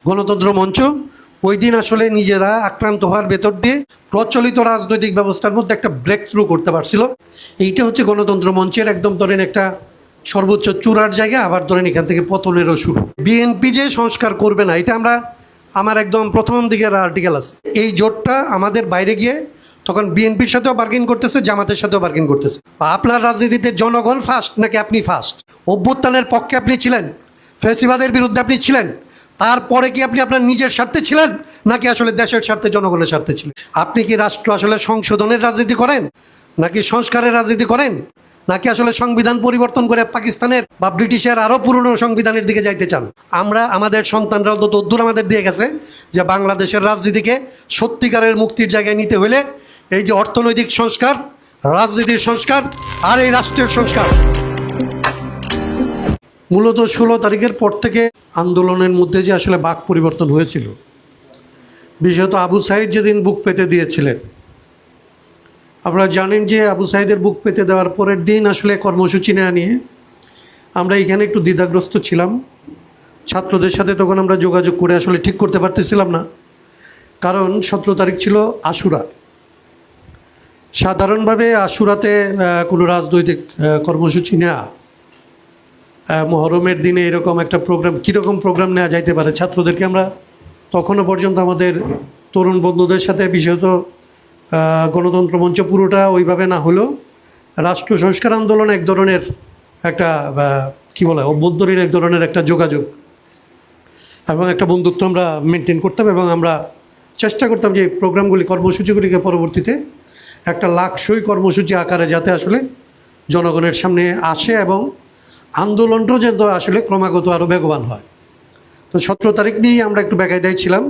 গণতন্ত্র মঞ্চ ওই দিন আসলে নিজেরা আক্রান্ত হওয়ার ভেতর দিয়ে প্রচলিত রাজনৈতিক ব্যবস্থার মধ্যে একটা ব্রেক থ্রু করতে পারছিল। এইটা হচ্ছে গণতন্ত্র মঞ্চের একদম ধরেন একটা সর্বোচ্চ চূড়ার জায়গা, আবার ধরেন এখান থেকে পতনেরও শুরু। বিএনপি যে সংস্কার করবে না, এটা আমার একদম প্রথম দিকের আর্টিকেল আছে। এই জোটটা আমাদের বাইরে গিয়ে তখন বিএনপির সাথেও বার্গেন করতেছে, জামাতের সাথেও বার্গেন করতেছে। আপনার রাজনীতিতে জনগণ ফার্স্ট নাকি আপনি ফার্স্ট? অভ্যুত্থানের পক্ষে আপনি ছিলেন, ফ্যাসিবাদের বিরুদ্ধে আপনি ছিলেন, তারপরে কি আপনি আপনার নিজের স্বার্থে ছিলেন নাকি আসলে দেশের স্বার্থে, জনগণের স্বার্থে ছিলেন? আপনি কি রাষ্ট্র আসলে সংশোধনের রাজনীতি করেন নাকি সংস্কারের রাজনীতি করেন, নাকি আসলে সংবিধান পরিবর্তন করে পাকিস্তানের বা ব্রিটিশের আরও পুরনো সংবিধানের দিকে যাইতে চান? আমরা আমাদের সন্তানরা অন্তত দূর আমাদের দিয়ে গেছে যে বাংলাদেশের রাজনীতিকে সত্যিকারের মুক্তির জায়গায় নিতে হলে এই যে অর্থনৈতিক সংস্কার, রাজনীতির সংস্কার আর এই রাষ্ট্রের সংস্কার। মূলত 16 তারিখের পর থেকে আন্দোলনের মধ্যে যে আসলে বাক পরিবর্তন হয়েছিল, বিশেষত আবু সাইদ যেদিন বুক পেতে দিয়েছিলেন, আপনারা জানেন যে আবু সাইদের বুক পেতে দেওয়ার পরের দিন আসলে কর্মসূচি নেওয়া নিয়ে আমরা এখানে একটু দ্বিধাগ্রস্ত ছিলাম। ছাত্রদের সাথে তখন আমরা যোগাযোগ করে আসলে ঠিক করতে পারতেছিলাম না, কারণ 17 তারিখ ছিল আশুরা। সাধারণভাবে আশুরাতে কোনো রাজনৈতিক কর্মসূচি নেওয়া, মহরমের দিনে এরকম একটা প্রোগ্রাম, কীরকম প্রোগ্রাম নেওয়া যাইতে পারে? ছাত্রদেরকে আমরা তখনও পর্যন্ত আমাদের তরুণ বন্ধুদের সাথে, বিশেষত গণতন্ত্র মঞ্চ পুরোটা ওইভাবে না হলেও রাষ্ট্র সংস্কার আন্দোলন এক ধরনের একটা কী বলে অভ্যন্তরীণ এক ধরনের একটা যোগাযোগ এবং একটা বন্ধুত্ব আমরা মেনটেন করতাম, এবং আমরা চেষ্টা করতাম যে প্রোগ্রামগুলি, কর্মসূচিগুলিকে পরবর্তীতে একটা লাকসই কর্মসূচি আকারে যাতে আসলে জনগণের সামনে আসে এবং আন্দোলনটাও যেন আসলে ক্রমাগত আরও বেগবান হয়। তো 17 তারিখ নিয়েই আমরা একটু বেকায়দায় ছিলাম।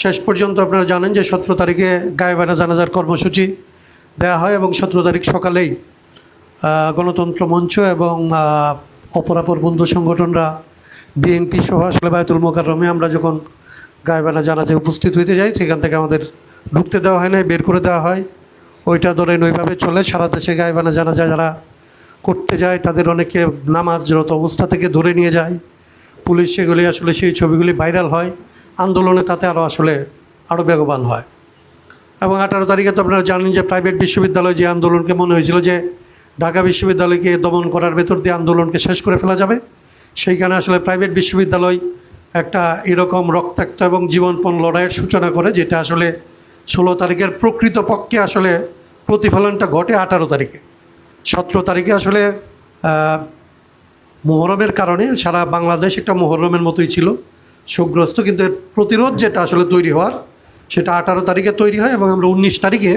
শেষ পর্যন্ত আপনারা জানেন যে 17 তারিখে গায়েবানা জানাজার কর্মসূচি দেওয়া হয় এবং 17 তারিখ সকালেই গণতন্ত্র মঞ্চ এবং অপরাপর বন্ধু সংগঠনরা, বিএনপি সহ আসলে বায়তুল মোকাররমে আমরা যখন গায়েবানা জানাজায় উপস্থিত হইতে যাই, সেখান থেকে আমাদের ঢুকতে দেওয়া হয় না, বের করে দেওয়া হয়। ওইটা ধরেন ওইভাবে চলে সারা দেশে। গায়েবানা জানাজা যারা করতে যায় তাদের অনেকে নামাজরত অবস্থা থেকে ধরে নিয়ে যায় পুলিশ, সেগুলি আসলে সেই ছবিগুলি ভাইরাল হয়। আন্দোলনে তাতে আরও বেগবান হয়। এবং 18 তারিখে তো আপনারা জানেন যে প্রাইভেট বিশ্ববিদ্যালয় যে আন্দোলনকে মনে হয়েছিল যে ঢাকা বিশ্ববিদ্যালয়কে দমন করার ভেতর দিয়ে আন্দোলনকে শেষ করে ফেলা যাবে, সেইখানে আসলে প্রাইভেট বিশ্ববিদ্যালয় একটা এরকম রক্তাক্ত এবং জীবনপণ লড়াইয়ের সূচনা করে, যেটা আসলে 16 তারিখের প্রকৃতপক্ষে আসলে প্রতিফলনটা ঘটে 18 তারিখে। 17 তারিখে আসলে মুহররমের কারণে সারা বাংলাদেশ একটা মুহররমের মতোই ছিল, শোকগ্রস্ত। কিন্তু এর প্রতিরোধ যেটা আসলে তৈরি হওয়ার, সেটা 18 তারিখে তৈরি হয় এবং আমরা 19 তারিখে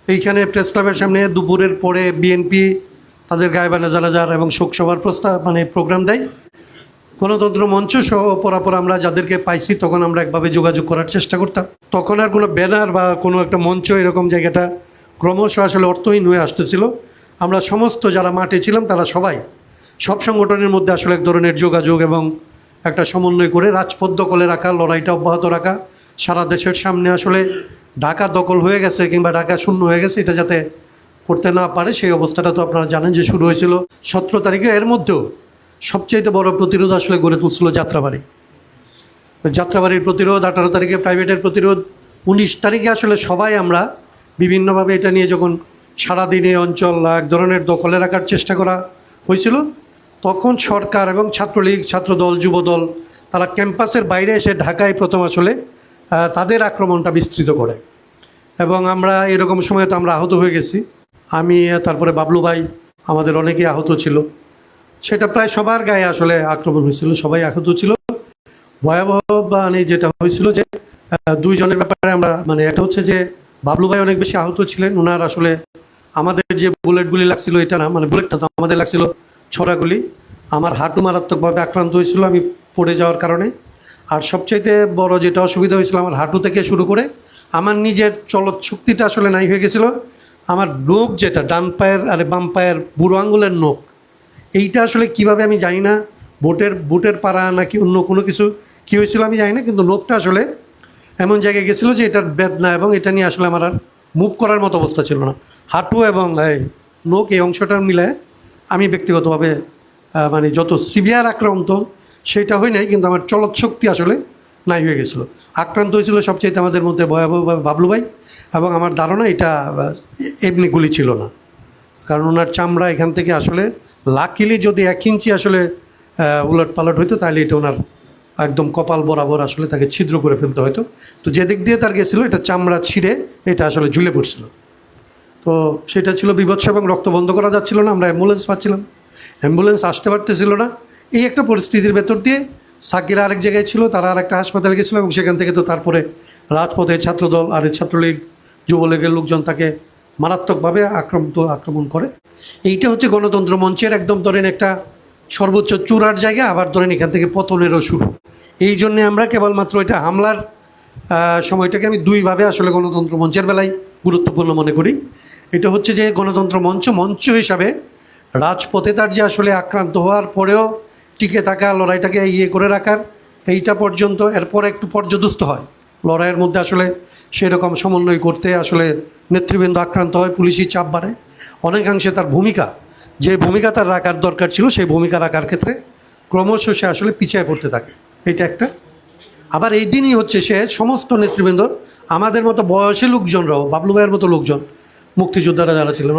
এইখানে প্রেস ক্লাবের সামনে দুপুরের পরে বিএনপি তাদের গায়েবানা জানাজার এবং শোকসভার প্রোগ্রাম দেয়। গণতন্ত্র মঞ্চ সহ অপরাপর আমরা যাদেরকে পাইছি তখন আমরা একভাবে যোগাযোগ করার চেষ্টা করতাম। তখন আর কোনো ব্যানার বা কোনো একটা মঞ্চ এরকম জায়গাটা ক্রমশ আসলে অর্থহীন হয়ে আসতেছিল। আমরা সমস্ত যারা মাঠে ছিলাম তারা সব সংগঠনের মধ্যে আসলে এক ধরনের যোগাযোগ এবং একটা সমন্বয় করে রাজপথ দখলে রাখা, লড়াইটা অব্যাহত রাখা, সারা দেশের সামনে আসলে ঢাকা দখল হয়ে গেছে কিংবা ঢাকা শূন্য হয়ে গেছে এটা যাতে করতে না পারে, সেই অবস্থাটা তো আপনারা জানেন যে শুরু হয়েছিল 17 তারিখে। এর মধ্যেও সবচেয়ে বড় প্রতিরোধ আসলে গড়ে তুলছিল যাত্রাবাড়ির প্রতিরোধ, 18 তারিখে প্রাইভেটের প্রতিরোধ, 19 তারিখে আসলে সবাই আমরা বিভিন্নভাবে এটা নিয়ে যখন সারাদিনে অঞ্চল এক ধরনের দখলে রাখার চেষ্টা করা হয়েছিল, তখন সরকার এবং ছাত্রলীগ, ছাত্রদল, যুবদল তারা ক্যাম্পাসের বাইরে এসে ঢাকায় প্রথম আসলে তাদের আক্রমণটা বিস্তৃত করে। এবং আমরা এরকম সময় তো আমরা আহত হয়ে গেছি। আমি, তারপরে বাবলু ভাই, আমাদের অনেকেই আহত ছিল। সেটা প্রায় সবার গায়ে আসলে আক্রমণ হয়েছিল, সবাই আহত ছিল। ভয়াবহ যেটা হয়েছিল যে দুইজনের ব্যাপারে আমরা একটা হচ্ছে যে বাবলু ভাই অনেক বেশি আহত ছিলেন। ওনার আসলে আমাদের যে বুলেটগুলি লাগছিল, এটা না, বুলেটটা তো আমাদের লাগছিল ছড়াগুলি। আমার হাঁটু মারাত্মকভাবে আক্রান্ত হয়েছিল আমি পড়ে যাওয়ার কারণে। আর সবচাইতে বড় যেটা অসুবিধা হয়েছিল, আমার হাঁটু থেকে শুরু করে আমার নিজের চলৎ শক্তিটা আসলে নাই হয়ে গেছিলো। আমার নখ যেটা ডান পায়ের আর বাম পায়ের বুড়ো আঙুলের নখ, এইটা আসলে কিভাবে আমি জানি না, বুটের পাড়া নাকি অন্য কোনো কিছু কী হয়েছিল আমি জানি না, কিন্তু নখটা আসলে এমন জায়গায় গেছিলো যে এটার বেদনা এবং এটা নিয়ে আসলে আমার আর মুভ করার মতো অবস্থা ছিল না। হাঁটু এবং নখ এই অংশটা মিলে আমি ব্যক্তিগতভাবে যত সিভিয়ার আক্রান্ত সেটা হয় নাই, কিন্তু আমার চলৎ শক্তি আসলে নাই হয়ে গেছিলো। আক্রান্ত হয়েছিল সবচেয়ে আমাদের মধ্যে ভয়াবহভাবে বাবলু ভাই, এবং আমার ধারণা এটা এমনি গুলি ছিল না, কারণ ওনার চামড়া এখান থেকে আসলে লাকিলি যদি 1 ইঞ্চি আসলে উলট পালট হইতো তাহলে এটা ওনার একদম কপাল বরাবর আসলে তাকে ছিদ্র করে ফেলতে হতো। তো যে দিক দিয়ে তার গেছিলো এটা চামড়া ছিঁড়ে এটা আসলে ঝুলে পড়ছিল। তো সেটা ছিল বিভৎস এবং রক্ত বন্ধ করা যাচ্ছিল না, আমরা অ্যাম্বুলেন্স পাচ্ছিলাম, অ্যাম্বুলেন্স আসতে পারতেছিল না। এই একটা পরিস্থিতির ভেতর দিয়ে সাকিরা আরেক জায়গায় ছিল, তারা আরেকটা হাসপাতালে গেছিলো, এবং সেখান থেকে তো তারপরে রাজপথে ছাত্রদল আর ছাত্রলীগ যুবলীগের লোকজন তাকে মারাত্মকভাবে আক্রমণ করে। এইটা হচ্ছে গণতন্ত্র মঞ্চের একদম ধরেন একটা সর্বোচ্চ চূড়ার জায়গা, আবার ধরেন এখান থেকে পতনেরও শুরু। এই জন্যে আমরা কেবলমাত্র এটা হামলার সময়টাকে আমি দুইভাবে আসলে গণতন্ত্র মঞ্চের বেলায় গুরুত্বপূর্ণ মনে করি। এটা হচ্ছে যে গণতন্ত্র মঞ্চ হিসাবে রাজপথে তার যে আসলে আক্রান্ত হওয়ার পরেও টিকে থাকা, লড়াইটাকে করে রাখার, এইটা পর্যন্ত এরপর একটু পর্যদস্ত হয় লড়াইয়ের মধ্যে আসলে সেরকম সমন্বয় করতে আসলে নেতৃবৃন্দ আক্রান্ত হয়, পুলিশি চাপ বাড়ে, অনেকাংশে তার ভূমিকা যে ভূমিকা তার রাখার দরকার ছিল সেই ভূমিকা রাখার ক্ষেত্রে ক্রমশ সে আসলে পিছিয়ে পড়তে থাকে। এইটা একটা। আবার এই দিনই হচ্ছে সে সমস্ত নেতৃবৃন্দ, আমাদের মতো বয়সী লোকজনরাও, বাবলু ভাইয়ের মতো লোকজন, মুক্তিযোদ্ধারা যারা ছিলেন,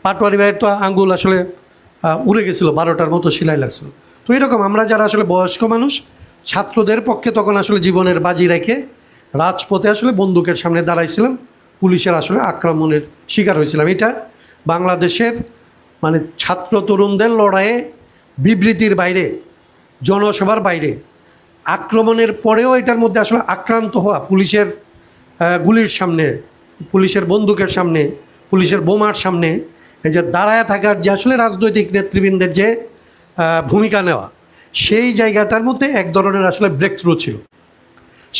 পাটোয়ারি ভাইয়ের তো আঙ্গুল আসলে উড়ে গেছিলো, 12টার মতো সেলাই লাগছিল। তো এরকম আমরা যারা আসলে বয়স্ক মানুষ, ছাত্রদের পক্ষে তখন আসলে জীবনের বাজি রেখে রাজপথে আসলে বন্দুকের সামনে দাঁড়াইছিলাম, পুলিশের আসলে আক্রমণের শিকার হয়েছিলাম। এটা বাংলাদেশের মানে ছাত্র তরুণদের লড়াইয়ে বিবৃতির বাইরে, জনসভার বাইরে, আক্রমণের পরেও এটার মধ্যে আসলে আক্রান্ত হওয়া, পুলিশের গুলির সামনে, পুলিশের বন্দুকের সামনে, পুলিশের বোমার সামনে এই যে দাঁড়ায় থাকার যে আসলে রাজনৈতিক নেতৃবৃন্দের যে ভূমিকা নেওয়া, সেই জায়গাটার মধ্যে এক ধরনের আসলে ব্রেক থ্রু ছিল।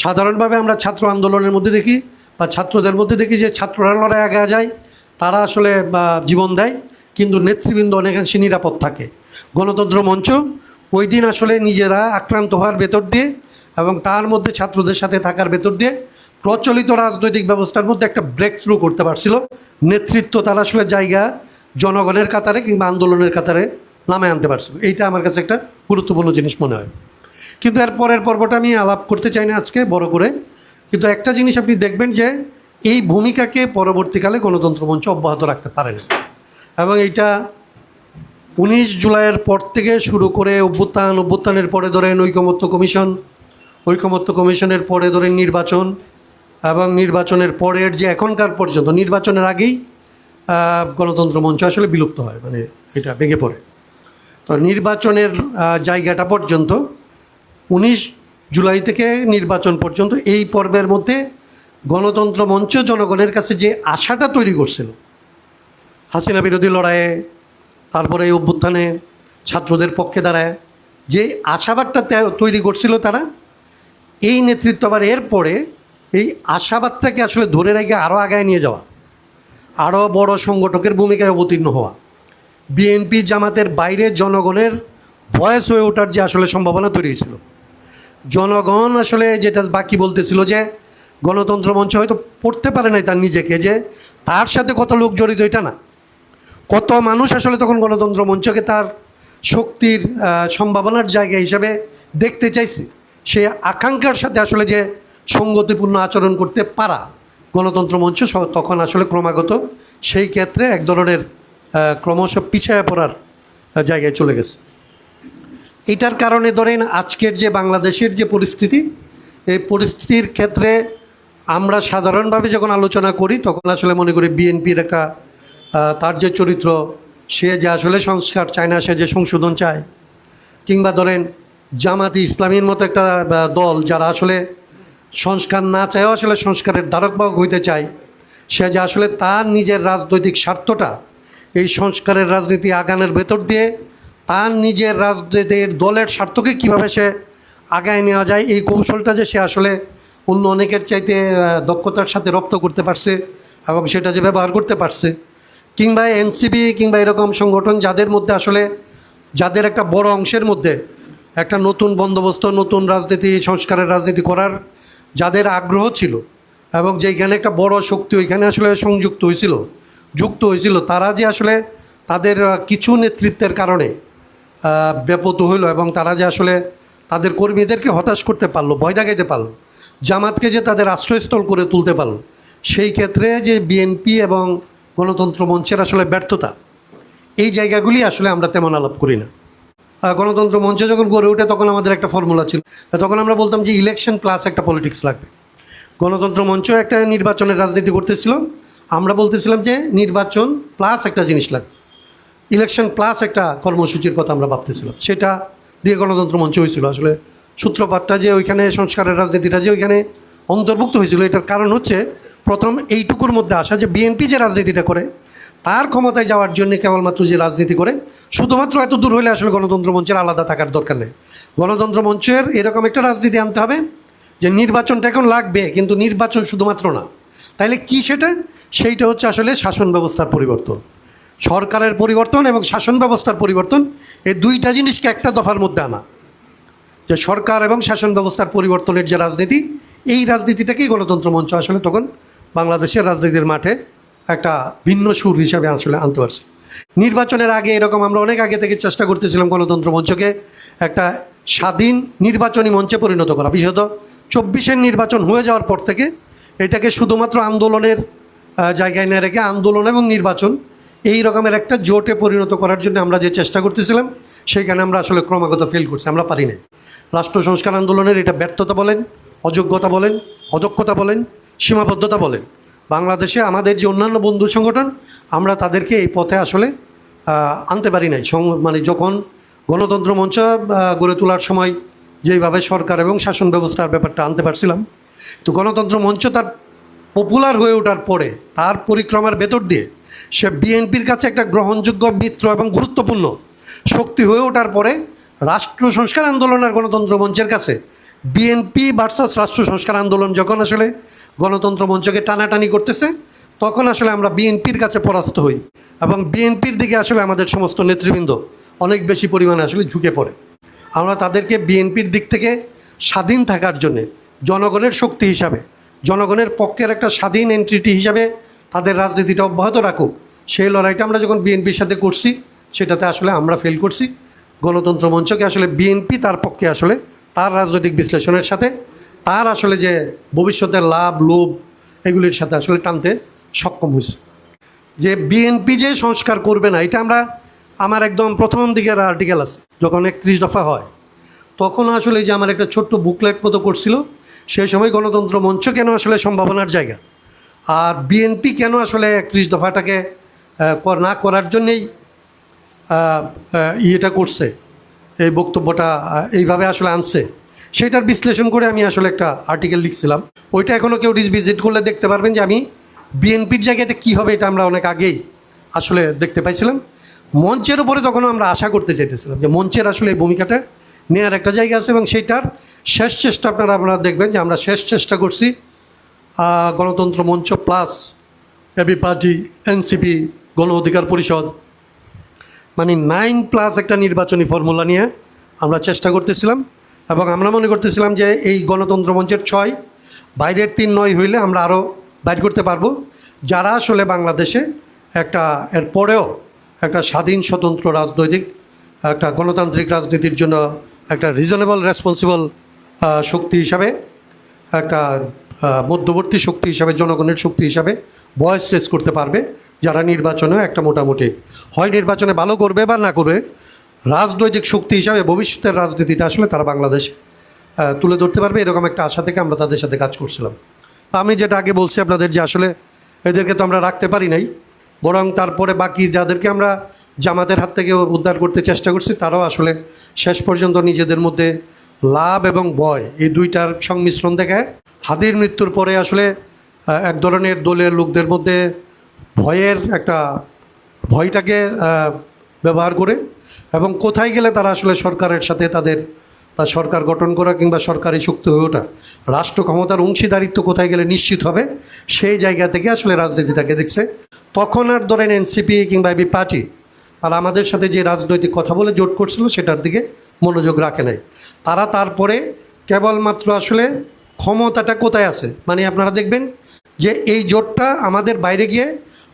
সাধারণভাবে আমরা ছাত্র আন্দোলনের মধ্যে দেখি বা ছাত্রদের মধ্যে দেখি যে ছাত্ররা লড়াই আগে যায়, তারা আসলে জীবন দেয়, কিন্তু নেতৃবৃন্দ অনেকাংশে নিরাপদ থাকে। গণতন্ত্র মঞ্চ ওই দিন আসলে নিজেরা আক্রান্ত হওয়ার ভেতর দিয়ে এবং তার মধ্যে ছাত্রদের সাথে থাকার ভেতর দিয়ে প্রচলিত রাজনৈতিক ব্যবস্থার মধ্যে একটা ব্রেক থ্রু করতে পারছিল। নেতৃত্ব তারা আসলে জায়গা জনগণের কাতারে কিংবা আন্দোলনের কাতারে নামে আনতে পারছিল। এইটা আমার কাছে একটা গুরুত্বপূর্ণ জিনিস মনে হয়। কিন্তু এর পরের পর্বটা আমি আলাপ করতে চাই না আজকে বড় করে, কিন্তু একটা জিনিস আপনি দেখবেন যে এই ভূমিকাকে পরবর্তীকালে গণতন্ত্র মঞ্চ অব্যাহত রাখতে পারে না, এবং এইটা 19 জুলাইয়ের পর থেকে শুরু করে অভ্যুত্থানের পরে ধরেন ঐকমত্য কমিশনের পরে ধরেন নির্বাচন, এবং নির্বাচনের পরের যে এখনকার পর্যন্ত, নির্বাচনের আগেই গণতন্ত্র মঞ্চ আসলে বিলুপ্ত হয়, মানে এটা ভেঙে পড়ে। তো নির্বাচনের জায়গাটা পর্যন্ত 19 জুলাই থেকে নির্বাচন পর্যন্ত এই পর্বের মধ্যে গণতন্ত্র মঞ্চ জনগণের কাছে যে আশাটা তৈরি করছিল হাসিনা বিরোধী লড়াইয়ে, তারপরে এই অভ্যুত্থানে ছাত্রদের পক্ষে দাঁড়ায় যে আশাবাদটা তৈরি করছিল তারা, এই নেতৃত্ব আবার এরপরে এই আশাবাদটাকে আসলে ধরে রেখে আরও আগায় নিয়ে যাওয়া, আরও বড় সংগঠকের ভূমিকায় অবতীর্ণ হওয়া, বিএনপি জামাতের বাইরে জনগণের ভয়েস হয়ে ওঠার যে আসলে সম্ভাবনা তৈরি হয়েছিল। জনগণ আসলে যেটা বাকি বলতেছিল যে গণতন্ত্র মঞ্চ হয়তো পড়তে পারে নাই তার নিজেকে, যে তার সাথে কত লোক জড়িত এটা না, কত মানুষ আসলে তখন গণতন্ত্র মঞ্চকে তার শক্তির সম্ভাবনার জায়গা হিসাবে দেখতে চাইছে। সে আকাঙ্ক্ষার সাথে আসলে যে সঙ্গতিপূর্ণ আচরণ করতে পারা গণতন্ত্র মঞ্চ তখন আসলে ক্রমাগত সেই ক্ষেত্রে এক ধরনের ক্রমশ পিছিয়ে পড়ার জায়গায় চলে গেছে। এটার কারণে ধরেন আজকের যে বাংলাদেশের যে পরিস্থিতি, এই পরিস্থিতির ক্ষেত্রে আমরা সাধারণভাবে যখন আলোচনা করি তখন আসলে মনে করি বিএনপির একটা তার যে চরিত্র, সে যে আসলে সংস্কার চায় না, সে যে সংশোধন চায়, কিংবা ধরেন জামাতি ইসলামীর মতো একটা দল যারা আসলে সংস্কার না চায়ও আসলে সংস্কারের ধারকবাহক হইতে চায়, সে যে আসলে তার নিজের রাজনৈতিক স্বার্থটা এই সংস্কারের রাজনীতি আগানোর ভেতর দিয়ে তার নিজের রাজনীতির দলের স্বার্থকে কীভাবে সে আগায় নেওয়া যায়, এই কৌশলটা যে সে আসলে অন্য অনেকের চাইতে দক্ষতার সাথে রপ্ত করতে পারছে এবং সেটা যে ব্যবহার করতে পারছে, কিংবা এনসিপি কিংবা এরকম সংগঠন যাদের মধ্যে আসলে যাদের একটা বড় অংশের মধ্যে একটা নতুন বন্দোবস্ত, নতুন রাজনীতি, সংস্কারের রাজনীতি করার যাদের আগ্রহ ছিল এবং যেখানে একটা বড় শক্তি ওইখানে আসলে যুক্ত হয়েছিল, তারা যে আসলে তাদের কিছু নেতৃত্বের কারণে ব্যাপত হইল এবং তারা যে আসলে তাদের কর্মীদেরকে হতাশ করতে পারলো, ভয় দেখাইতে পারলো, জামাতকে যে তাদের আশ্রয়স্থল করে তুলতে পারলো, সেই ক্ষেত্রে যে বিএনপি এবং গণতন্ত্র মঞ্চের আসলে ব্যর্থতা, এই জায়গাগুলি আসলে আমরা তেমন আলাপ করি না। গণতন্ত্র মঞ্চ যখন গড়ে ওঠে তখন আমাদের একটা ফর্মুলা ছিল, তখন আমরা বলতাম যে ইলেকশন প্লাস একটা পলিটিক্স লাগবে। গণতন্ত্র মঞ্চ একটা নির্বাচনের রাজনীতি করতেছিল, আমরা বলতেছিলাম যে নির্বাচন প্লাস একটা জিনিস লাগবে, ইলেকশন প্লাস একটা কর্মসূচির কথা আমরা ভাবতেছিলাম। সেটা দিয়ে গণতন্ত্র মঞ্চ হয়েছিল। আসলে সূত্রপাতটা যে ওইখানে সংস্কারের রাজনীতিটা যে ওইখানে অন্তর্ভুক্ত হয়েছিল, এটার কারণ হচ্ছে প্রথম এইটুকুর মধ্যে আসা যে বিএনপি যে রাজনীতিটা করে তার ক্ষমতায় যাওয়ার জন্য কেবলমাত্র যে রাজনীতি করে, শুধুমাত্র এত দূর হলে আসলে গণতন্ত্র মঞ্চের আলাদা থাকার দরকার নেই। গণতন্ত্র মঞ্চের এরকম একটা রাজনীতি আনতে হবে যে নির্বাচনটা এখন লাগবে, কিন্তু নির্বাচন শুধুমাত্র না। তাইলে কি সেইটা হচ্ছে আসলে শাসন ব্যবস্থার পরিবর্তন, সরকারের পরিবর্তন এবং শাসন ব্যবস্থার পরিবর্তন, এই দুইটা জিনিসকে একটা দফার মধ্যে আনা। যে সরকার এবং শাসন ব্যবস্থার পরিবর্তনের যে রাজনীতি, এই রাজনীতিটাকেই গণতন্ত্র মঞ্চ আসলে তখন বাংলাদেশের রাজনীতির মাঠে একটা ভিন্ন সুর হিসাবে আসলে আনতে পারছে। নির্বাচনের আগে এরকম আমরা অনেক আগে থেকে চেষ্টা করতেছিলাম গণতন্ত্র মঞ্চকে একটা স্বাধীন নির্বাচনী মঞ্চে পরিণত করা। বিশেষত 24-এর নির্বাচন হয়ে যাওয়ার পর থেকে এটাকে শুধুমাত্র আন্দোলনের জায়গায় না রেখে আন্দোলন এবং নির্বাচন এই রকমের একটা জোটে পরিণত করার জন্য আমরা যে চেষ্টা করতেছিলাম, সেইখানে আমরা আসলে ক্রমাগত ফেল করছি, আমরা পারি নাই। রাষ্ট্র সংস্কার আন্দোলনের এটা ব্যর্থতা বলেন, অযোগ্যতা বলেন, অদক্ষতা বলেন, সীমাবদ্ধতা বলেন, বাংলাদেশে আমাদের যে অন্যান্য বন্ধু সংগঠন, আমরা তাদেরকে এই পথে আসলে আনতে পারি নাই। মানে যখন গণতন্ত্র মঞ্চ গড়ে তোলার সময় যেইভাবে সরকার এবং শাসন ব্যবস্থার ব্যাপারটা আনতে পারছিলাম, তো গণতন্ত্র মঞ্চ তার পপুলার হয়ে ওঠার পরে তার পরিক্রমার ভেতর দিয়ে সে বিএনপির কাছে একটা গ্রহণযোগ্য মিত্র এবং গুরুত্বপূর্ণ শক্তি হয়ে ওঠার পরে রাষ্ট্র সংস্কার আন্দোলন আর গণতন্ত্র মঞ্চের কাছে বিএনপি ভার্সাস রাষ্ট্র সংস্কার আন্দোলন যখন আসলে গণতন্ত্র মঞ্চকে টানাটানি করতেছে, তখন আসলে আমরা বিএনপির কাছে পরাস্ত হই এবং বিএনপির দিকে আসলে আমাদের সমস্ত নেতৃবৃন্দ অনেক বেশি পরিমাণে আসলে ঝুঁকে পড়ে। আমরা তাদেরকে বিএনপির দিক থেকে স্বাধীন থাকার জন্যে, জনগণের শক্তি হিসাবে, জনগণের পক্ষের একটা স্বাধীন এন্টিটি হিসাবে তাদের রাজনীতিটা অব্যাহত রাখুক, সেই লড়াইটা আমরা যখন বিএনপির সাথে করছি, সেটাতে আসলে আমরা ফেল করছি। গণতন্ত্র মঞ্চকে আসলে বিএনপি তার পক্ষে আসলে তার রাজনৈতিক বিশ্লেষণের সাথে তার আসলে যে ভবিষ্যতের লাভ লোভ এগুলির সাথে আসলে টানতে সক্ষম হয়েছে। যে বিএনপি যে সংস্কার করবে না, এটা আমার একদম প্রথম দিকের আর্টিকেল আছে, যখন 31 দফা হয় তখন আসলে যে আমার একটা ছোট্ট বুকলেট মতো করছিল, সেই সময় গণতন্ত্র মঞ্চ কেন আসলে সম্ভাবনার জায়গা, আর বিএনপি কেন আসলে 31 দফাটাকে না করার জন্যেই ইয়েটা করছে, এই বক্তব্যটা এইভাবে আসলে আনছে, সেটার বিশ্লেষণ করে আমি আসলে একটা আর্টিকেল লিখছিলাম। ওইটা এখনও কেউ ভিজিট করলে দেখতে পারবেন যে আমি বিএনপির জায়গাটা কী হবে এটা আমরা অনেক আগেই আসলে দেখতে পাইছিলাম। মঞ্চের উপরে তখন আমরা আশা করতে চাইতেছিলাম যে মঞ্চের আসলে এই ভূমিকাটা নেওয়ার একটা জায়গা আছে, এবং সেইটার শেষ চেষ্টা আপনারা দেখবেন যে আমরা শেষ চেষ্টা করছি গণতন্ত্র মঞ্চ প্লাস এবি পার্টি, এনসিপি, গণ অধিকার পরিষদ, মানে 9+ একটা নির্বাচনী ফর্মুলা নিয়ে আমরা চেষ্টা করতেছিলাম। এবং আমরা মনে করতেছিলাম যে এই গণতন্ত্র মঞ্চের 6, বাইরের 3, 9 হইলে আমরা আরও বাইর করতে পারবো, যারা আসলে বাংলাদেশে এর পরেও একটা স্বাধীন স্বতন্ত্র রাজনৈতিক একটা গণতান্ত্রিক রাজনীতির জন্য একটা রিজনেবল রেসপন্সিবল শক্তি হিসাবে, একটা মধ্যবর্তী শক্তি হিসাবে, জনগণের শক্তি হিসাবে ভয়েস রেজ করতে পারবে, যারা নির্বাচনে একটা মোটামুটি হয় নির্বাচনে ভালো করবে বা না করবে, রাজনৈতিক শক্তি হিসাবে ভবিষ্যতের রাজনীতিটা আসলে তারা বাংলাদেশে তুলে ধরতে পারবে, এরকম একটা আশা থেকে আমরা তাদের সাথে কাজ করছিলাম। আমি যেটা আগে বলছি আপনাদের যে আসলে এদেরকে তো আমরা রাখতে পারি নাই, বরং তারপরে বাকি যাদেরকে আমরা জামাতের হাত থেকে উদ্ধার করতে চেষ্টা করছি, তারাও আসলে শেষ পর্যন্ত নিজেদের মধ্যে লাভ এবং ভয় এই দুইটার সংমিশ্রণ দেখায়। হাদির মৃত্যুর পরে আসলে এক ধরনের দলের লোকদের মধ্যে ভয়টাকে ব্যবহার করে এবং কোথায় গেলে তারা আসলে সরকারের সাথে তাদের সরকার গঠন করা কিংবা সরকারি শক্তি হয়ে ওঠা, রাষ্ট্র ক্ষমতার অংশীদারিত্ব কোথায় গেলে নিশ্চিত হবে, সেই জায়গা থেকে আসলে রাজনীতিটাকে দেখছে। তখন আর ধরেন এনসিপি কিংবা এবি পার্টি আর আমাদের সাথে যে রাজনৈতিক কথা বলে জোট করছিল সেটার দিকে মনোযোগ রাখে নাই। তারা তারপরে কেবলমাত্র আসলে ক্ষমতাটা কোথায় আছে, মানে আপনারা দেখবেন যে এই জোটটা আমাদের বাইরে গিয়ে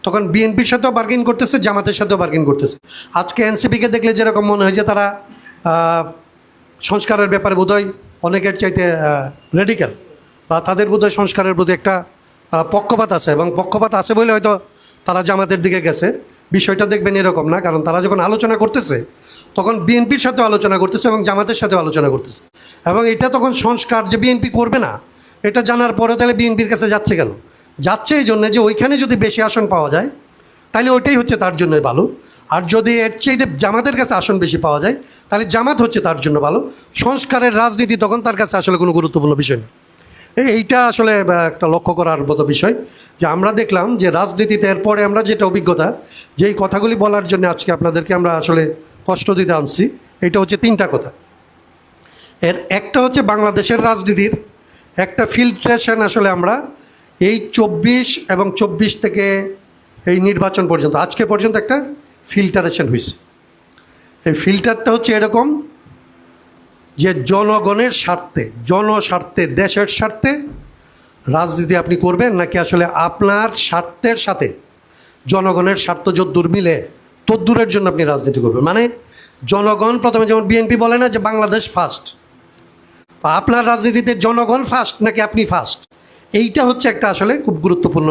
তখন বিএনপির সাথেও বার্গেন করতেছে, জামাতের সাথেও বার্গেন করতেছে। আজকে এনসিপিকে দেখলে যেরকম মনে হয় যে তারা সংস্কারের ব্যাপারে বোধহয় অনেকের চাইতে রেডিক্যাল, বা তাদের বোধহয় সংস্কারের প্রতি একটা পক্ষপাত আছে, এবং পক্ষপাত আছে বলে হয়তো তারা জামাতের দিকে গেছে। বিষয়টা দেখবেন এরকম না, কারণ তারা যখন আলোচনা করতেছে তখন বিএনপির সাথেও আলোচনা করতেছে এবং জামাতের সাথেও আলোচনা করতেছে, এবং এটা তখন সংস্কার যে বিএনপি করবে না এটা জানার পরে তাহলে বিএনপির কাছে যাচ্ছে কেন? যাচ্ছে এই জন্যে যে ওইখানে যদি বেশি আসন পাওয়া যায় তাহলে ওইটাই হচ্ছে তার জন্য ভালো, আর যদি এর চেয়ে জামাতের কাছে আসন বেশি পাওয়া যায় তাহলে জামাত হচ্ছে তার জন্য ভালো। সংস্কারের রাজনীতি তখন তার কাছে আসলে কোনো গুরুত্বপূর্ণ বিষয় না। এইটা আসলে একটা লক্ষ্য করার মতো বিষয় যে আমরা দেখলাম যে রাজনীতিতে এরপরে আমরা যেটা অভিজ্ঞতা, যেই কথাগুলি বলার জন্য আজকে আপনাদেরকে আমরা আসলে কষ্ট দিতে আনছি, এটা হচ্ছে তিনটা কথা। এর একটা হচ্ছে বাংলাদেশের রাজনীতির একটা ফিল্ট্রেশন আসলে আমরা এই 24 এবং 24 থেকে এই নির্বাচন পর্যন্ত আজকে পর্যন্ত একটা ফিল্টারেশন হয়েছে। এই ফিল্টারটা হচ্ছে এরকম যে জনগণের স্বার্থে, জনস্বার্থে, দেশের স্বার্থে রাজনীতি আপনি করবেন, নাকি আসলে আপনার স্বার্থের সাথে জনগণের স্বার্থ যদ্দূর মিলে তদ্দূরের জন্য আপনি রাজনীতি করবেন। মানে জনগণ প্রথমে, যেমন বিএনপি বলে না যে বাংলাদেশ ফার্স্ট, আপনার রাজনীতিতে জনগণ ফার্স্ট নাকি আপনি ফার্স্ট, এইটা হচ্ছে একটা আসলে খুব গুরুত্বপূর্ণ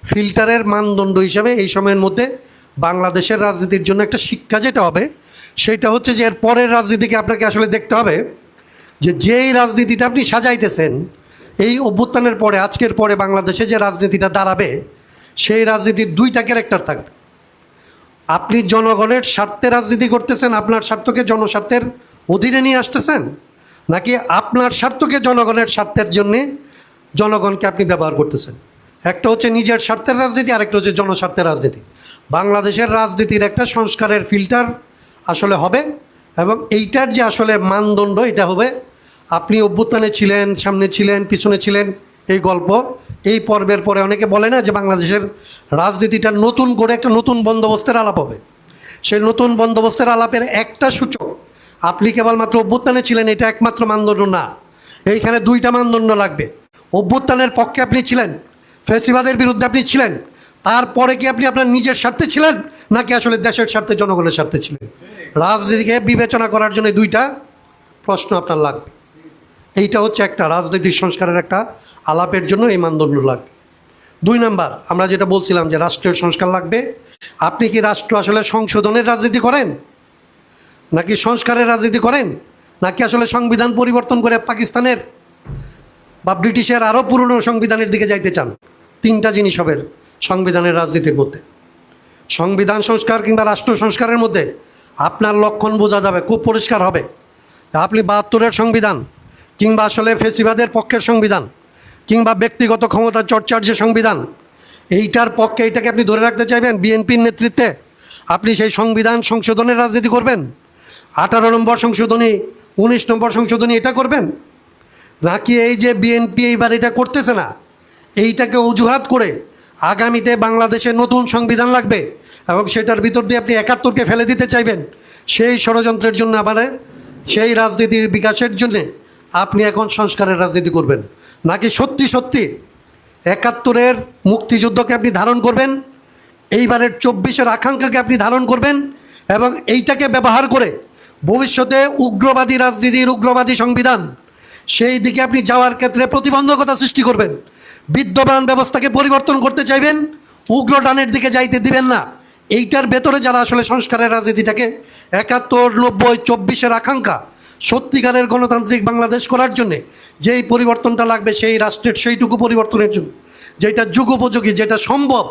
ফিল্টারের মানদণ্ড হিসাবে এই সময়ের মধ্যে বাংলাদেশের রাজনীতির জন্য একটা শিক্ষা যেটা হবে সেটা হচ্ছে যে এর পরের রাজনীতিকে আপনাকে আসলে দেখতে হবে যে যেই রাজনীতিটা আপনি সাজাইতেছেন এই অভ্যুত্থানের পরে, আজকের পরে বাংলাদেশে যে রাজনীতিটা দাঁড়াবে সেই রাজনীতির দুইটা ক্যারেক্টার থাকবে। আপনি জনগণের স্বার্থে রাজনীতি করতেছেন, আপনার স্বার্থকে জনস্বার্থের অধীনে নিয়ে আসতেছেন, নাকি আপনার স্বার্থকে জনগণের স্বার্থের জন্যে জনগণকে আপনি ব্যবহার করতেছেন। একটা হচ্ছে নিজের স্বার্থের রাজনীতি, আরেকটা হচ্ছে জনস্বার্থের রাজনীতি। বাংলাদেশের রাজনীতির একটা সংস্কারের ফিল্টার আসলে হবে, এবং এইটার যে আসলে মানদণ্ড এটা হবে আপনি অভ্যুত্থানে ছিলেন, সামনে ছিলেন, পিছনে ছিলেন, এই গল্প এই পর্বের পরে অনেকে বলে না যে বাংলাদেশের রাজনীতিটা নতুন করে একটা নতুন বন্দোবস্তের আলাপ হবে। সেই নতুন বন্দোবস্তের আলাপের একটা সূচক আপনি কেবলমাত্র অভ্যুত্থানে ছিলেন এটা একমাত্র মানদণ্ড না, এইখানে দুইটা মানদণ্ড লাগবে। অভ্যুত্থানের পক্ষে আপনি ছিলেন, ফ্যাসিবাদের বিরুদ্ধে আপনি ছিলেন, তারপরে কি আপনি আপনার নিজের স্বার্থে ছিলেন নাকি আসলে দেশের স্বার্থে, জনগণের স্বার্থে ছিলেন? রাজনীতিকে বিবেচনা করার জন্য দুইটা প্রশ্ন আপনার লাগবে। এইটা হচ্ছে একটা রাজনীতির সংস্কারের একটা আলাপের জন্য এই মানদণ্ড লাগবে। 2 নাম্বার, আমরা যেটা বলছিলাম যে রাষ্ট্রীয় সংস্কার লাগবে। আপনি কি রাষ্ট্র আসলে সংশোধনের রাজনীতি করেন, নাকি সংস্কারের রাজনীতি করেন, নাকি আসলে সংবিধান পরিবর্তন করে পাকিস্তানের বা ব্রিটিশের আরও পুরনো সংবিধানের দিকে যাইতে চান? তিনটা জিনিস হবে সংবিধানের রাজনীতির মধ্যে। সংবিধান সংস্কার কিংবা রাষ্ট্র সংস্কারের মধ্যে আপনার লক্ষণ বোঝা যাবে, খুব পরিষ্কার হবে। আপনি 72-এর সংবিধান কিংবা আসলে ফেসিবাদের পক্ষের সংবিধান কিংবা ব্যক্তিগত ক্ষমতা চর্চার যে সংবিধান, এইটার পক্ষে এইটাকে আপনি ধরে রাখতে চাইবেন, বিএনপির নেতৃত্বে আপনি সেই সংবিধান সংশোধনের রাজনীতি করবেন, 18 নম্বর সংশোধনী, 19 নম্বর সংশোধনী এটা করবেন, নাকি এই যে বিএনপি এইবার এটা করতেছে না এইটাকে অজুহাত করে আগামীতে বাংলাদেশে নতুন সংবিধান লাগবে এবং সেটার ভিতর দিয়ে আপনি 71কে ফেলে দিতে চাইবেন, সেই ষড়যন্ত্রের জন্য আবার সেই রাজনীতির বিকাশের জন্যে আপনি এখন সংস্কারের রাজনীতি করবেন, নাকি সত্যি সত্যি 71-এর মুক্তিযুদ্ধকে আপনি ধারণ করবেন, এইবারের 24-এর আকাঙ্ক্ষাকে আপনি ধারণ করবেন এবং এইটাকে ব্যবহার করে ভবিষ্যতে উগ্রবাদী রাজনীতির, উগ্রবাদী সংবিধান সেই দিকে আপনি যাওয়ার ক্ষেত্রে প্রতিবন্ধকতা সৃষ্টি করবেন, বিদ্যমান ব্যবস্থাকে পরিবর্তন করতে চাইবেন, উগ্রটানের দিকে যাইতে দিবেন না। এইটার ভেতরে যারা আসলে সংস্কারের রাজনীতিটাকে 71, 90, 24-এর আকাঙ্ক্ষা সত্যিকারের গণতান্ত্রিক বাংলাদেশ করার জন্যে যেই পরিবর্তনটা লাগবে সেই রাষ্ট্রের সেইটুকু পরিবর্তনের জন্য, যেটা যুগোপযোগী, যেটা সম্ভব,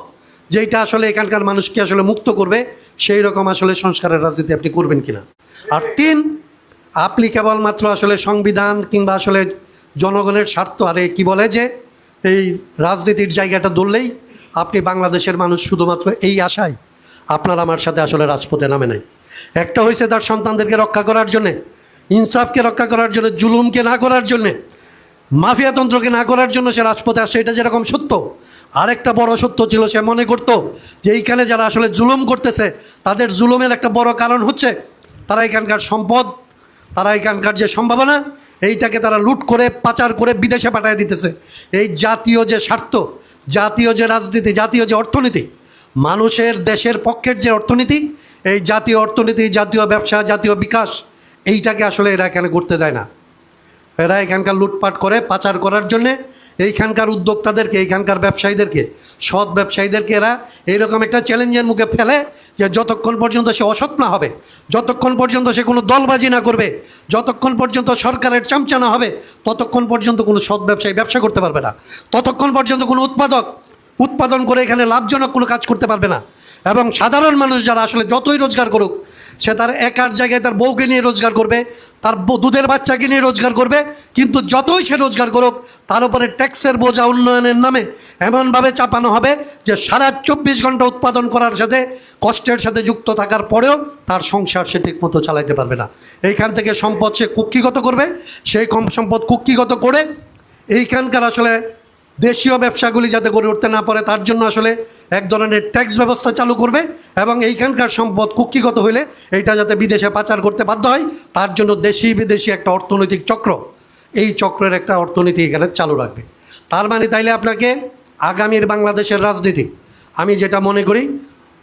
যেটা আসলে এখানকার মানুষকে আসলে মুক্ত করবে, সেই রকম আসলে সংস্কারের রাজনীতি আপনি করবেন কিনা। আর 3, আপনি কেবলমাত্র আসলে সংবিধান কিংবা আসলে জনগণের স্বার্থ আরে কি বলে যে এই রাজনীতির জায়গাটা ধরলেই আপনি বাংলাদেশের মানুষ শুধুমাত্র এই আশায় আপনার আমার সাথে আসলে রাজপথে নামে নাই। একটা হয়েছে তার সন্তানদেরকে রক্ষা করার জন্যে, ইনসাফকে রক্ষা করার জন্য, জুলুমকে না করার জন্যে, মাফিয়াতন্ত্রকে না করার জন্য সে রাজপথে আসছে, এটা যেরকম সত্য। আরেকটা বড় সত্য ছিল, সে মনে করতো যে এইখানে যারা আসলে জুলুম করতেছে তাদের জুলুমের একটা বড় কারণ হচ্ছে তারা এখানকার সম্পদ, তারা এখানকার যে সম্ভাবনা এইটাকে তারা লুট করে পাচার করে বিদেশে পাঠিয়ে দিতেছে। এই জাতীয় যে স্বার্থ, জাতীয় যে রাজনীতি, জাতীয় যে অর্থনীতি, মানুষের দেশের পক্ষের যে অর্থনীতি, এই জাতীয় অর্থনীতি, জাতীয় ব্যবসা, জাতীয় বিকাশ, এইটাকে আসলে এরা এখানে করতে দেয় না। এরা এখানকার লুটপাট করে পাচার করার জন্যে এইখানকার উদ্যোক্তাদেরকে, এইখানকার ব্যবসায়ীদেরকে, সৎ ব্যবসায়ীদেরকে এরা এইরকম একটা চ্যালেঞ্জের মুখে ফেলে যে যতক্ষণ পর্যন্ত সে অসৎ না হবে, যতক্ষণ পর্যন্ত সে কোনো দলবাজি না করবে, যতক্ষণ পর্যন্ত সরকারের চামচা না হবে, ততক্ষণ পর্যন্ত কোনো সৎ ব্যবসায়ী ব্যবসা করতে পারবে না, ততক্ষণ পর্যন্ত কোনো উৎপাদক উৎপাদন করে এখানে লাভজনক কোনো কাজ করতে পারবে না। এবং সাধারণ মানুষ যারা আসলে যতই রোজগার করুক, সে তার একার জায়গায় তার বউকে নিয়ে রোজগার করবে, তার দুধের বাচ্চাকে নিয়ে রোজগার করবে, কিন্তু যতই সে রোজগার করুক তার উপরে ট্যাক্সের বোঝা উন্নয়নের নামে এমনভাবে চাপানো হবে যে সারা 24 ঘন্টা উৎপাদন করার সাথে কষ্টের সাথে যুক্ত থাকার পরেও তার সংসার সে ঠিকমতো চালাইতে পারবে না। এইখান থেকে সম্পদ সে কুক্ষিগত করবে, সেই কম সম্পদ কুক্ষিগত করে এইখানকার আসলে দেশীয় ব্যবসাগুলি যাতে গড়ে উঠতে না পারে তার জন্য আসলে এক ধরনের ট্যাক্স ব্যবস্থা চালু করবে, এবং এইখানকার সম্পদ কুক্ষিগত হইলে এইটা যাতে বিদেশে পাচার করতে বাধ্য হয় তার জন্য দেশি বিদেশি একটা অর্থনৈতিক চক্র, এই চক্রের একটা অর্থনীতি এখানে চালু রাখবে। তার মানে তাইলে আপনাকে আগামীর বাংলাদেশের রাজনীতি, আমি যেটা মনে করি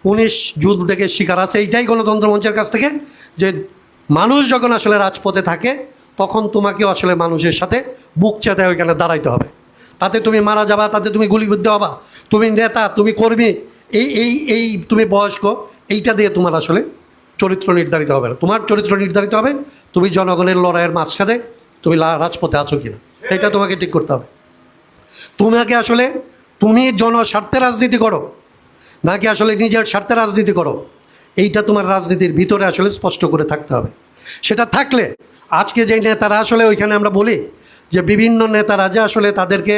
19 জুন থেকে শিকার আছে এইটাই গণতন্ত্র মঞ্চের কাছ থেকে, যে মানুষ যখন আসলে রাজপথে থাকে তখন তোমাকেও আসলে মানুষের সাথে বুক চেতে ওইখানে দাঁড়াইতে হবে। তাতে তুমি মারা যাবা, তাতে তুমি গুলিবিদ্ধ হবা, তুমি নেতা, তুমি কর্মী, এই তুমি বয়স্ক, এইটা দিয়ে তোমার আসলে চরিত্র নির্ধারিত হবে না। তোমার চরিত্র নির্ধারিত হবে তুমি জনগণের লড়াইয়ের মাঝখানে তুমি রাজপথে আছো কিনা, এটা তোমাকে ঠিক করতে হবে। তোমাকে আসলে তুমি জনস্বার্থে রাজনীতি করো নাকি আসলে নিজের স্বার্থে রাজনীতি করো, এইটা তোমার রাজনীতির ভিতরে আসলে স্পষ্ট করে থাকতে হবে। সেটা থাকলে আজকে যেই নেতারা আসলে ওইখানে আমরা বলি যে বিভিন্ন নেতারা যে আসলে তাদেরকে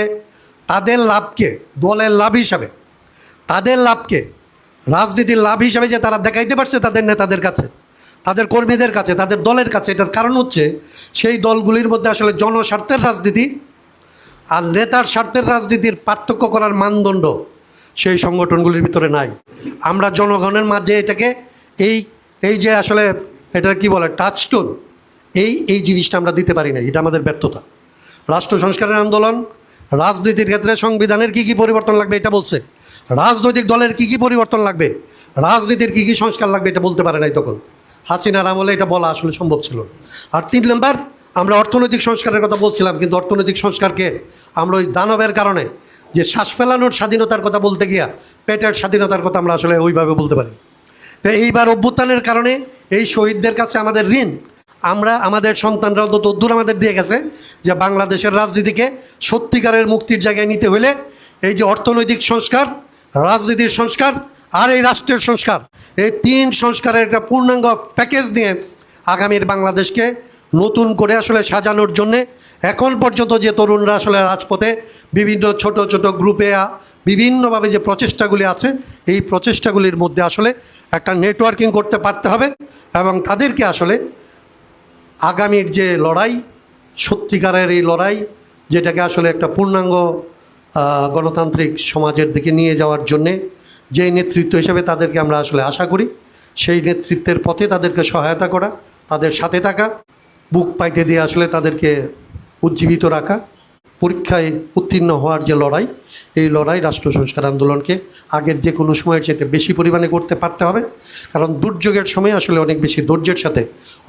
তাদের লাভকে দলের লাভ হিসাবে, তাদের লাভকে রাজনীতির লাভ হিসাবে যে তারা দেখাইতে পারছে তাদের নেতাদের কাছে, তাদের কর্মীদের কাছে, তাদের দলের কাছে, এটার কারণ হচ্ছে সেই দলগুলির মধ্যে আসলে জনস্বার্থের রাজনীতি আর নেতার স্বার্থের রাজনীতির পার্থক্য করার মানদণ্ড সেই সংগঠনগুলির ভিতরে নাই। আমরা জনগণের মাঝে এটাকে এই যে আসলে এটা কি বলে টাচস্টোন, এই জিনিসটা আমরা দিতে পারি না, এটা আমাদের ব্যর্থতা। রাষ্ট্র সংস্কারের আন্দোলন রাজনীতির ক্ষেত্রে সংবিধানের কী কী পরিবর্তন লাগবে এটা বলছে, রাজনৈতিক দলের কী কী পরিবর্তন লাগবে, রাজনীতির কী কী সংস্কার লাগবে এটা বলতে পারে নাই তখন। হাসিনার আমলে এটা বলা আসলে সম্ভব ছিল। আর 3 নম্বর, আমরা অর্থনৈতিক সংস্কারের কথা বলছিলাম, কিন্তু অর্থনৈতিক সংস্কারকে আমরা ওই দানবের কারণে যে শ্বাস ফেলানোর স্বাধীনতার কথা বলতে গিয়া পেটের স্বাধীনতার কথা আমরা আসলে ওইভাবে বলতে পারি। তো এইবার অভ্যুত্থানের কারণে এই শহীদদের কাছে আমাদের ঋণ, আমরা আমাদের সন্তানরা অন্তত দূর আমাদের দিয়ে গেছে যে বাংলাদেশের রাজনীতিকে সত্যিকারের মুক্তির জায়গায় নিতে হলে এই যে অর্থনৈতিক সংস্কার, রাজনীতির সংস্কার আর এই রাষ্ট্রের সংস্কার, এই 3 সংস্কারের একটা পূর্ণাঙ্গ প্যাকেজ নিয়ে আগামীর বাংলাদেশকে নতুন করে আসলে সাজানোর জন্যে এখন পর্যন্ত যে তরুণরা আসলে রাজপথে বিভিন্ন ছোট ছোট গ্রুপে বিভিন্নভাবে যে প্রচেষ্টাগুলি আছে, এই প্রচেষ্টাগুলির মধ্যে আসলে একটা নেটওয়ার্কিং করতে পারতে হবে এবং তাদেরকে আসলে আগামীর যে লড়াই, সত্যিকারের এই লড়াই, যেটাকে আসলে একটা পূর্ণাঙ্গ গণতান্ত্রিক সমাজের দিকে নিয়ে যাওয়ার জন্যে যে নেতৃত্ব হিসেবে তাদেরকে আমরা আসলে আশা করি, সেই নেতৃত্বের পথে তাদেরকে সহায়তা করা, তাদের সাথে থাকা, বুক পাইতে দিয়ে আসলে তাদেরকে উজ্জীবিত রাখা, পরীক্ষায় উত্তীর্ণ হওয়ার যে লড়াই, এই লড়াই রাষ্ট্র সংস্কার আন্দোলনকে আগের যে কোনো সময়ের চাইতে বেশি পরিমাণে করতে পারতে হবে। কারণ দুর্যোগের সময় আসলে অনেক বেশি ধৈর্যের সাথে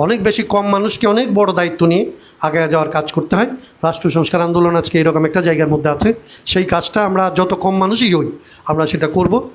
অনেক বেশি কম মানুষকে অনেক বড় দায়িত্ব নিয়ে আগে যাওয়ার কাজ করতে হয়। রাষ্ট্র সংস্কার আন্দোলন আজকে এরকম একটা জায়গার মধ্যে আছে, সেই কাজটা আমরা যত কম মানুষই হই আমরা সেটা করব।